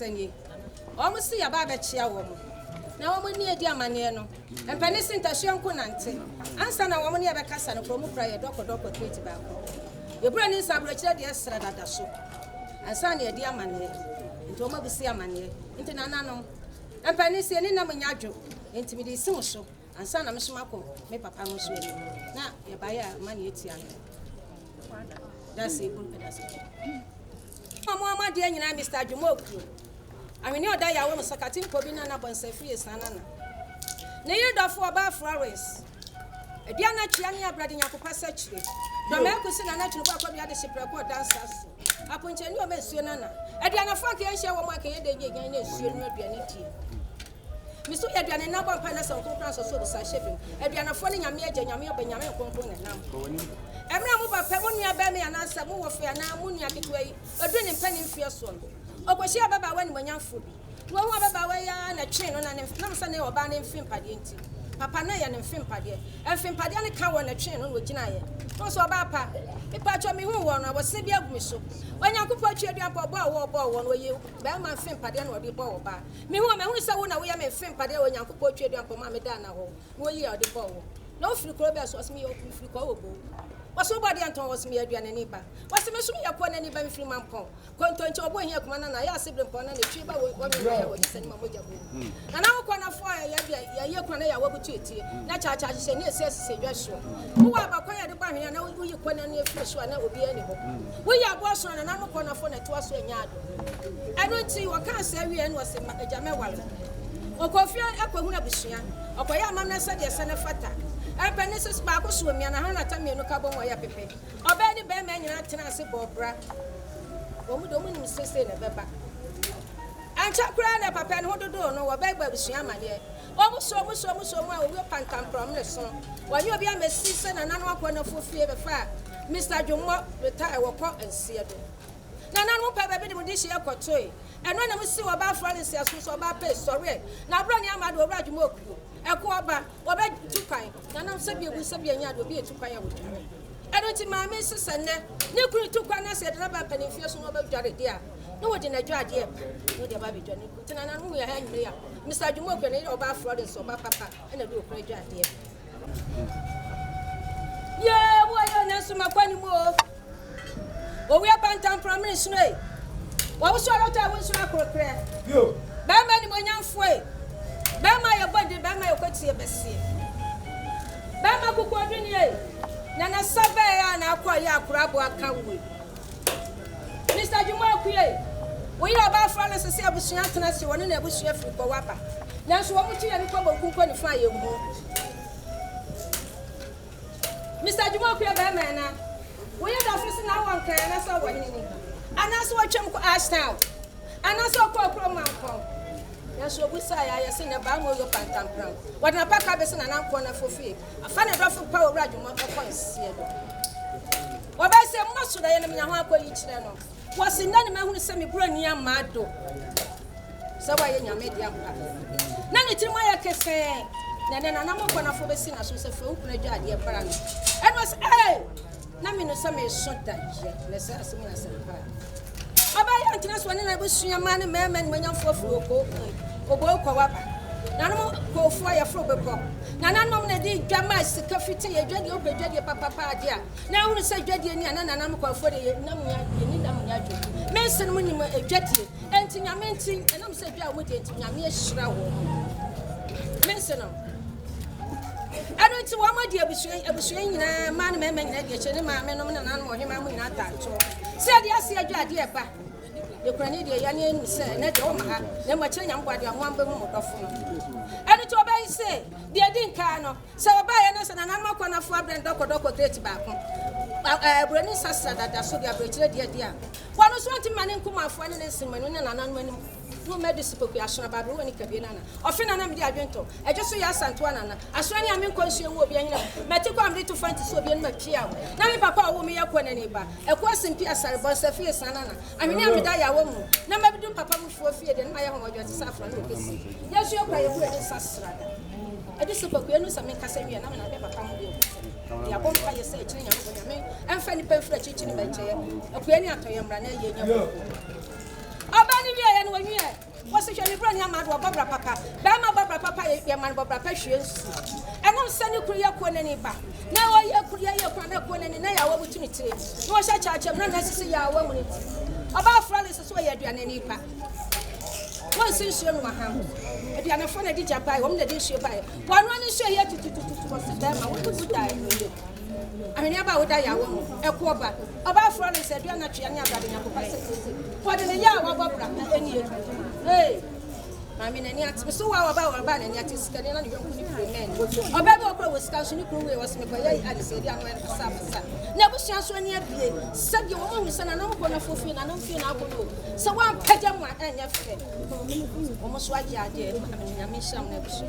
asani almost see about a chia woman. Now, when near Diamaniano, and Penicillin Tashian Kunante, and Sana woman near Bacassa and Promo Prayer, Doctor Treaty Back. Your brain is a Richard yesterday at the show, and Sunny Diamani, into Mobisia Mani, into Nanano, and Penicillin in Namanyajo, into the social, and Sana Mishmako, me Papa Muslim. Now, you buy money, it's young. That's a good pedazo. Mamma, dear, you know, Mr. Dwomoh. I mean, you're there, I was a cutting Pobina and say free as Nana. Near the four bar flowers. A Diana Chiania Brading Passage. The Mercus and a natural work of the other ship report dancers. I point to you, Miss Nana. A Diana Funky, I shall work again, soon not be an idiot. Miss Adrian and Napa Palace of Conference or so shipping. Adriana falling a mere Jamia Benjamin component now. Every move a Pemonia Bammy and answer more fair now, Munia Kitway, a drinking penny fierce one. Oh, she about when young food. No one about way and a chain on an inflammation or banning film padienti. Papa Nayan and film padia, and film padiani cow on a chain on with Janaya. Also about pa. If I me who won, I was Sibia Misso. When you could put your ball one way you, Bama film padian or the ball bar. Me woman who saw one away a film padia when you could put your Mamma Dana home. No year the ball. No free clubs was me open free call. Was somebody Anton was me a neighbor. Was the Messi upon any baby free man pong? Content to a boy here, Commander, I asked him upon any tree by what you send Mamoja. And now, when I fire, you can I walk to it. Not charge us and yes, Joshua. Who are acquired the banner and now you can any fish one that will be any more. We are boss on an ammo corner phone at was a yard. I don't see what can't say we was a Jamaican. O Coffee, Aquahuna Bishia, or Payamana said, yes, and a fata. And Penissus Sparkle swim and a hundred time no carbon wire pepe. Or Benny Bearman and Tenancy Bobra. Or we don't say never back. And Chakran and Papa and Hodo no or beg by the Shiama here. Almost so well, we'll pantam from the song. While you'll be a season and another one of fear the fire. Mr. Dwomoh retire or pop and see it. Now, no papa with this year toy. And when I see about Francis, who's about pay, sorry. Now, Brony Amado Dwomoh. A quarter, or bed to pine. None of Sabia will Sabia will be a two pine with you. I don't think my missus and no crew took one. I said, Rabba Penny feels no about Jarry dear. No one in a jar dear. No, the baby Johnny. And I'm going to hang there. Mr. Dwomoh can eat about Florence or my papa and a do a jar dear. Yeah, why don't answer my funny more? Oh, we are pantam from Miss Nay. What was your daughter was your prayer? You, Bama, when young way. Bama your body, Bama your coatsy bessie. Bama Kukodini, Nana Sabaya and Aquaya Crabwa Kawi. Mr. Dwomoh, we are about Francis and Sabusian, you want in a bush for Wapa. Now, so what would you have come and qualify you more? Mr. Dwomoh, Bama, we are officing now one can, and I saw one in it. And that's what you asked out. And I saw Promo. Yes, we say I seen a bamboo of Pantam Brown. What a pack of and I'm corner for free. I find a drop of power radio on the points. What I say, most of the enemy and one each channel. Was in none who sent me brand near mad door. So I in your medium. None it's in my case. Then I'm not going to for the sinners who say for open jar, dear parent. And was I. Namino some is shot that. Let's ask me as a I antinas one and I was your man and man when you're for or Boko. Nano go fire for the pop. Nana nominated Jamas, the coffee tea, a jelly open jelly papa, dear. Now we say jelly and I'm called for the Namia. Mason winning a jetty, and Tinamenting, and I'm said, yeah, with it, Yamia Shroud. Mason. I don't see one more dear, I was saying, man, and animal, him, I'm not that. Said, yes, dear, pa. The Grenadier Yanni said, Net Omaha, then my chain and body and one boom of and it's what I say, dear Dinkano. So I buy an answer and I'm not going to afford and Doctor Great back. Brennan Sassa that I saw the average dear. One was wanting man in Kuma for an instant when no medicine about ruining Cabina. Often I'm the Agento. I just saw yes, Antoine. As when I'm in conscience will be in Matico, I'm to find to Sobian Makia. Now, Papa will me up when any bar. A question Piazza, but Sophia Sanana. I mean, I'm a die a woman. Never do Papa for fear than my own your saffron. Yes, you're by a word in Sastra. I just suppose we know some Casamia and I never found you. The Abompa say, and Fanny Penfret in my chair. A penny after your runner. Abandon me, and when you ma do bobra papa be ma bobra papa ye man bobra pa hwe nsu enam se ne kuru ye ko nani ba na o ye kuru ye ko na ko nani na ya wa butumi tire na o sha cha na na sisi ya wa mu ni oba frale so ye aduane ni pa won sin suo no ha aduane fo na di japai wo me na di suo bai wonu ani suo ye tutututu ko se da ma wo tutu dai no ye amene aba wo da ya wo mu e ko oba frale se aduane na twa ne abade nya ko pa se ko de ne ya wa bobra na eni hey mami na ni ati so wa ba na ni ati sika ni na ni yonku ni premen oba ba okra wo sika so ni kru we wo se me ko ya ade se dia no en sa na busua so ni abie sabi wo hu sana na mo na fofi na mfi na akono se wa paja mu anya fe wo mo so agi ade amene nya me sham na busu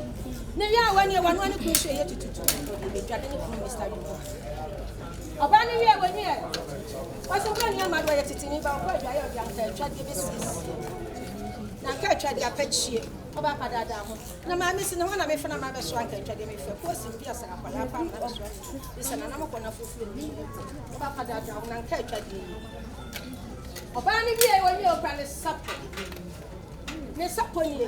ne ya wa ni kru so ye tututu be dwade ni kru Mr. Dwomoh oba ni ye wani e waso kwa ni amado ye titini ba kwa dwa ye obi anka twa de be sis na ka twa de apachie oba padada ho na ma mi se ne ho na me fa na ma be so anka twa de me fa ko si bi asa akwala pa na so isa na mo ko na fufu ni oba padada ho na ka twa de oba ni bi e wani o pa ne sapo ni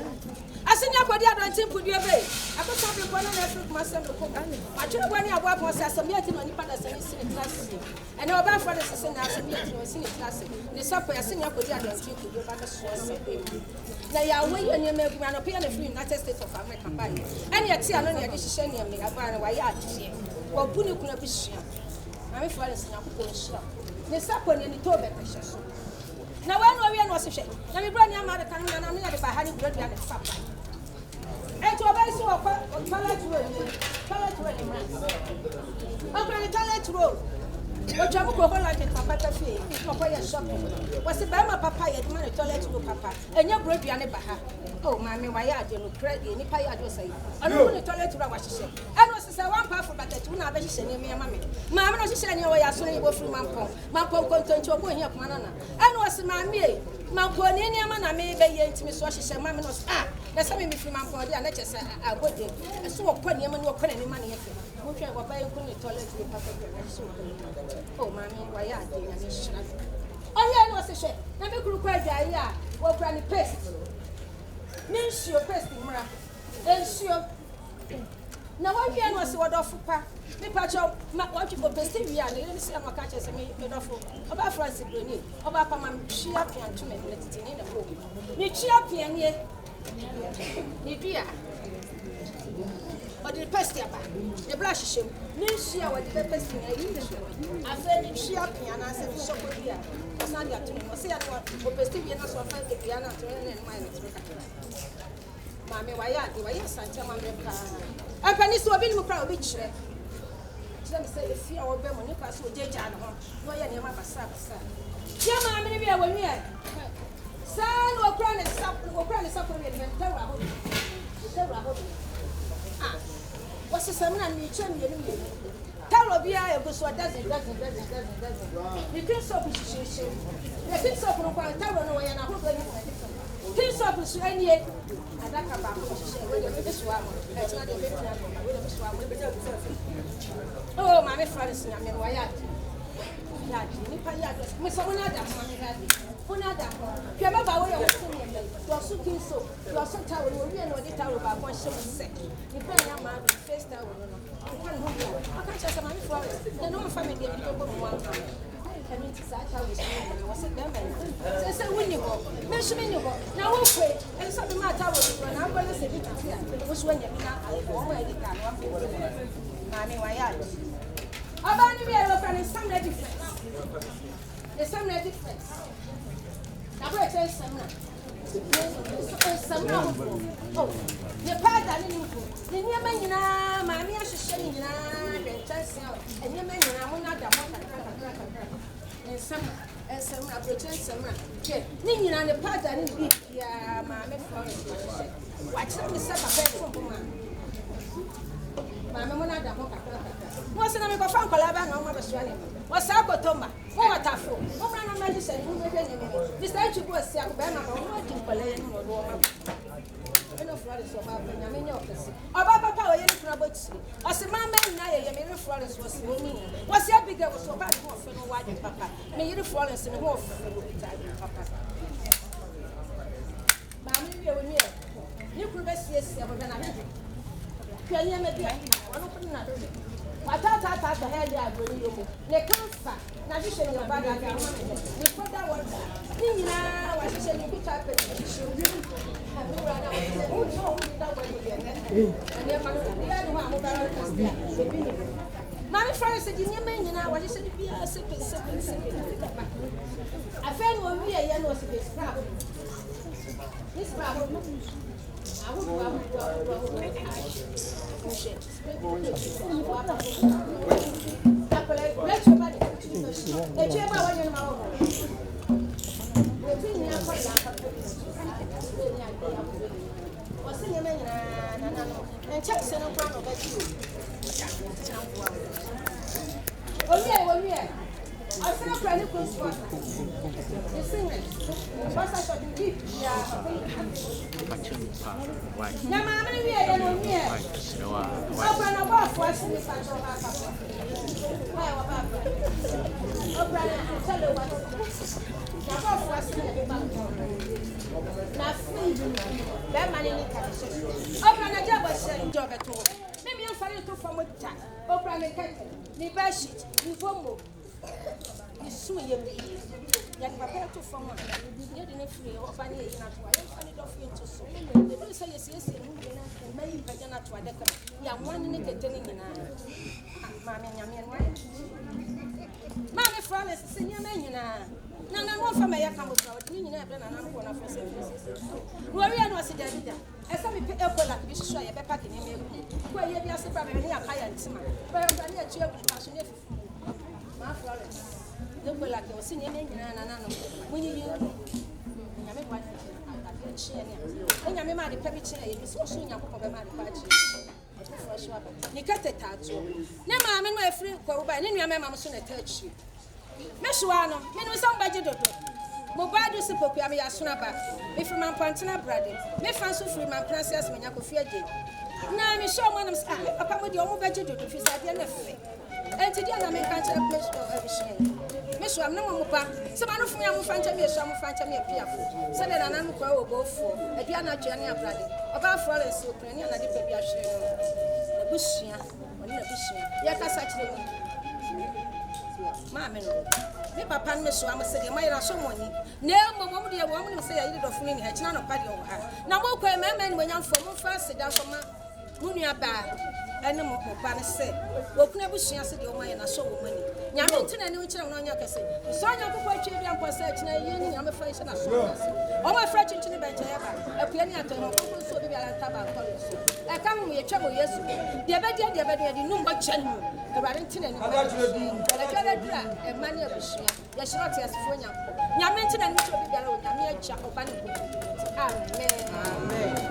asini akodi adontin pudue be akosa bi ko na Africa ma sem ko ma twa wani abo apo se asemi ati no ni pada se ni sini class ene oba for the se na asemi ati no sini class ne sapo asini akodi adontin pudue ba so se na ya we yo ne magu na pe na free United States of America ba ene ya ti ano ne ya de hihye ne me aba na wa ya ade wo bu ni kuna bi hia na me for the se na ko hia ne sapo ne ni to be hye so na wa no wi na osehwe na me bra ni amade kan na me ya de ba ha ni bra dia ne sapo ento oba isi wo toilet roll ni ma okra ni toilet roll oja mu ko hola ke papa ta fie papa ya shop wase ba ma papa ya de ma toilet roll papa enya brodua ne ba ha oh mama wa ya ade no credit ni pa ya ade sai ano ni toilet roll wa hihye ano sisa wan pa for bucket una ba hihye ne me mama mama no hihye ne wo ya so ne bo free mampon kontoncho bo hia kuma na ano wase mama e mampon ni ama na me be ye ntimi so hihye mama no na sabe me free mampon de na chese agode so wo kwa ni ama ni wo kwa ni ma ne yefe mo twa wo ba ye ku ni toilet roll papa na so oh mama wa ya ade na ni shira oye no se hye na me kuru kwa adwaye a wo kura ni paste Nensio paste mra ensio na wa hwe no se wodofo pa me pa cho ma wa twa paste wi a ne se amaka che se me dofo oba France broni oba pa ma hwia piantu me ne titini na ko me hwia pianie ni bia odi paste aba e brush shem nensio wa di paste ni ayi ne afa ni hwia piana se so ko bia na dia to no se ya no paste wi na so fa ke bia na to ne ma ne tro ka mame wa ya santa mame pa apani so obi ni mu kra obi kire me say efi a wo be mo ni pa so jeja no ho no ye ne ma basa ya mame ni bi a wani e sa no kra ne sap ni ne tawra ho ah wasi samina ni che mi ni tawra bi a e go so dozen ni kin so bi shi ne kin so ko kwa tawra no ya na ho be ni kin so bi su anie adaka ba ko hye we de be so amo e tna de be tna we de be so amo be ja oh mama Francis na me wa ya ni pa ya do me so wona da mama ya di wona da ke ba ba we yo so ni me do so kin so do so ta we wi na de ta we ba ko hye mo se ni pa ya ma do first ta we no kan ho ya aka cha sa mama Francis na no family de bi ko mo wa community sa ta we so na was it them say winni go me so me ni go na wo kwe e so be ma ta wo na go na se bi tu ya wo so nya bi na wo mo e di ka no wa mami wa ya aba ni bi e lo kan some difference the some difference na go e some na oh ne pa da ni ni ko ni ni ma nyina mami a hwehwe ni nyina dwenchase a ni ma nyina mo na da mo kakra ensem abrochen semra ke ni nyina ne pada ni bi ya ma me Florence wa kire mi se papa e fo ma me mo na da ho kakra mo se na me ko fa nkola ba na o ma be so ani wo sa kotomba mo watafo mo mra na ma di se ni me de ni me Mr. Chibu asi akba na ba mo di nkola ye ni mo do ma eno Florence oba ba nya me nya okasi oba papa o ye ni fura botiri o se ma me nya ye me Florence wo se ni wo se abiga wo so ba di mo fe no wa di papa me ye Florence ni ho fe no bi ta di papa ba me wie wo ni e ni kuru be siesie bo na hwe kwenye me bia wono ko na do watata to head ya go ni yomo ne kansa na hwehwe ni oba da ga ni foda won ni nyina wa hwehwe ni kuta pe abura na wo so wo da wo ni ne ne ma no ya no ha mo ba ro kasi ebi ni mami friends di nyema nyina wa hwehwe ni bia sepe afen wo wi ye no se be scrap this scrap I feel pretty good spot. You sing it. What's that shot you keep? Yeah. Now, I'm going to be a young man. I'm going to walk for us in the fashion of our papa. Why, what happened? Oh, brother, I'll tell you what. Now, walk for us in the back. Now, free. That money in the cash. Oh, brother, job was saying job at all. Maybe I'm falling to from with that. Oh, brother, the best shit. You Dwomoh. Isu yemi ya papa to from one you dey free o fa ni e na to ya fa ni do free to so e do say yes mu na mai pa na to adaka ya wan ni kete ni nyina ma me nyame no frale se nyame nyina na no fa me ya ka mo fra ni nyina e be na na ko na fa se no wi na o se davida e sa me pe ekola bi hyeso ya be pack ni me ko ye bi ase pra me ni akaya ntima ba ya ni a tue ku pa so ne fufu ma Florence the way like you see me na no when you nyame kwa na chia ni nyame ma de pebi chia ye so so nyako ko be ma de kwa chia ni kete tato ne ma me no afri ko ba ne nyame ma so na tachi me hwa no me no so baje dodo mo ba do se pokua me ya so na ba me firi man pantena brade me fan so firi man princess me nyako fi age na me show mo na papa mo de o mo baje dodo fi sa de na fe enti dia na me kan chere place of everything me so am na mo pa se ma no fu ya mo fancha me so mo fancha me pia fo se de na na mo kwa obofo e dia na dua ne abrade oba Florence oprani na de pa bia hwere no busia oni na busia ya ka sa chere ma me no me papa me so am se de ma ira so moni na mo de wo mo se ya yiri do fu ni ha kina no pa de wo ha na mo kwa mema ni mo nyamfo mo fa se da so ma munua ba ene mo pa ne se okuna busua se de o maye na so wo mani nyame ntina ne nkira no nya kase so nya kokwa twe bia mpo se kina ye ni nyame fa ise na so o ma fra chinchin ba nche ya ba akua ni atọ mo ko so bi ala ntaba ko so e ka mo ye twa mo yesu de be de num ba chan mu eware ntina ne ba ala jara dura e mani abusua ya shira te asfo nya nyame ntina ne twa bi ala o nyame acha o ba ne ko amen amen